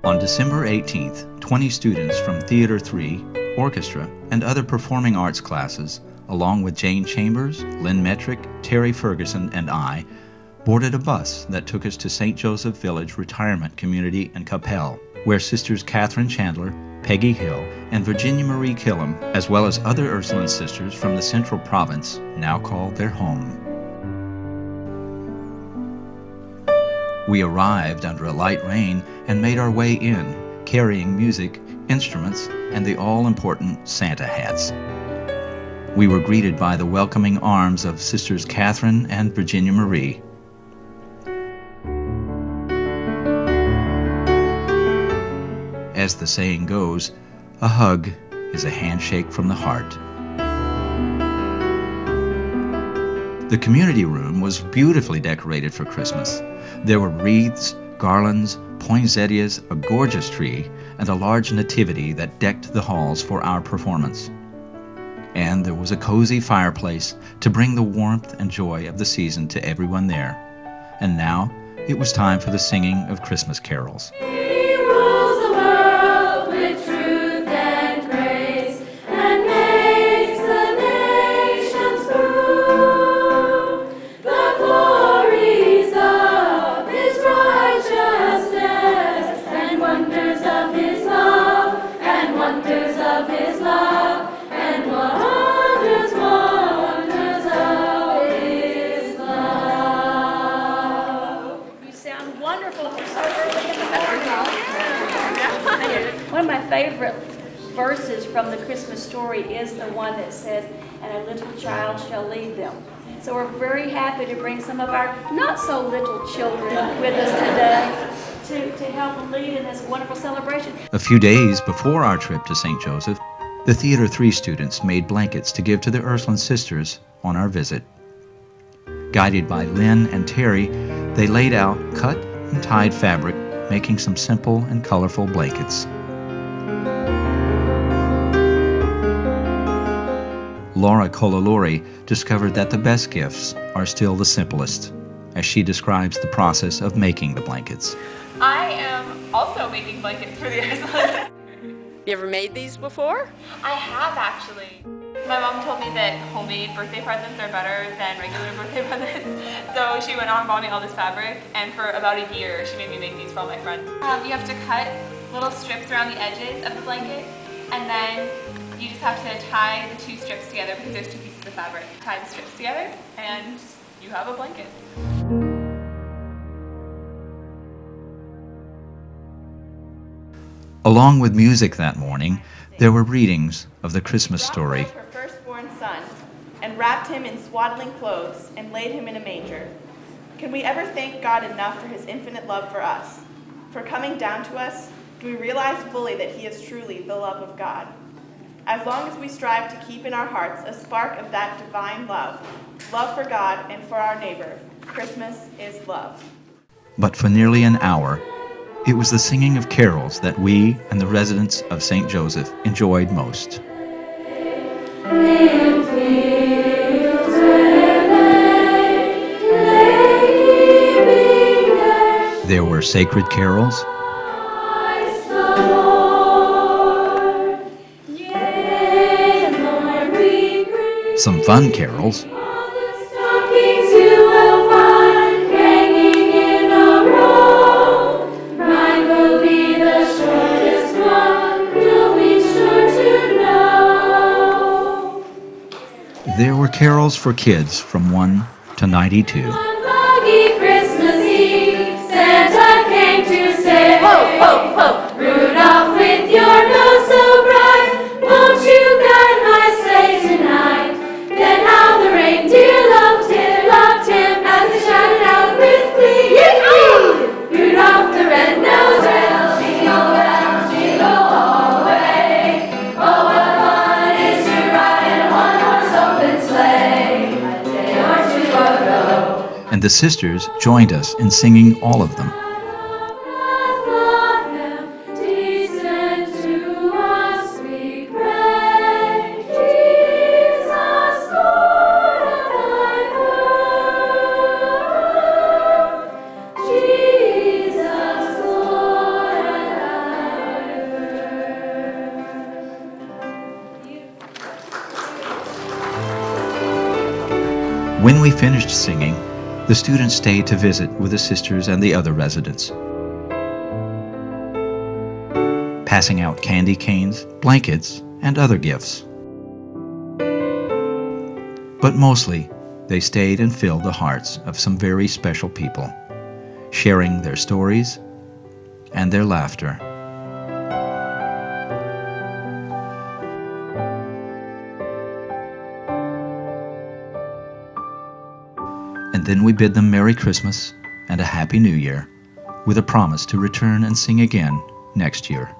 On December 18th, 20 students from Theater 3, orchestra, and other performing arts classes, along with Jane Chambers, Lynn Metrick, Terry Ferguson, and I, boarded a bus that took us to St. Joseph Village Retirement Community in Coppell, where Sisters Catherine Chandler, Peggy Hill, and Virginia Marie Killam, as well as other Ursuline sisters from the Central Province, now called their home. We arrived under a light rain and made our way in, carrying music, instruments, and the all-important Santa hats. We were greeted by the welcoming arms of Sisters Catherine and Virginia Marie. As the saying goes, a hug is a handshake from the heart. The community room was beautifully decorated for Christmas. There were wreaths, garlands, poinsettias, a gorgeous tree, and a large nativity that decked the halls for our performance. And there was a cozy fireplace to bring the warmth and joy of the season to everyone there. And now it was time for the singing of Christmas carols. One of my favorite verses from the Christmas story is the one that says, "And a little child shall lead them." So we're very happy to bring some of our not so little children with us today to help them lead in this wonderful celebration. A few days before our trip to St. Joseph, the Theater 3 students made blankets to give to the Ursuline sisters on our visit. Guided by Lynn and Terry, they laid out cut and tied fabric, making some simple and colorful blankets. Laura Colalori discovered that the best gifts are still the simplest, as she describes the process of making the blankets. I am also making blankets for the Ursulines. You ever made these before? I have actually. My mom told me that homemade birthday presents are better than regular birthday presents, so she went on buying all this fabric, and for about a year she made me make these for all my friends. You have to cut little strips around the edges of the blanket, and then you just have to tie the two strips together because there's two pieces of fabric. Tie the strips together and you have a blanket. Along with music that morning, there were readings of the Christmas story. Her firstborn son, and wrapped him in swaddling clothes, and laid him in a manger. Can we ever thank God enough for his infinite love for us? For coming down to us, do we realize fully that he is truly the love of God? As long as we strive to keep in our hearts a spark of that divine love for God and for our neighbor, Christmas is love. But for nearly an hour, it was the singing of carols that we and the residents of St. Joseph enjoyed most. There were sacred carols, some fun carols, there were carols for kids from 1 to 92. Foggy Christmas Eve, Santa came to say, ho, ho, ho, Rudolph, with your nose so bright, won't you guide my sleigh tonight? Then how the reindeer loved him, as they shouted out with glee, yippee! Rudolph the red-nosed elf, jingle all the way. Oh, what fun it is to ride in a one-horse open sleigh, a day or two ago. And the sisters joined us in singing all of them. When we finished singing, the students stayed to visit with the sisters and the other residents, passing out candy canes, blankets, and other gifts. But mostly, they stayed and filled the hearts of some very special people, sharing their stories and their laughter. And then we bid them Merry Christmas and a Happy New Year, with a promise to return and sing again next year.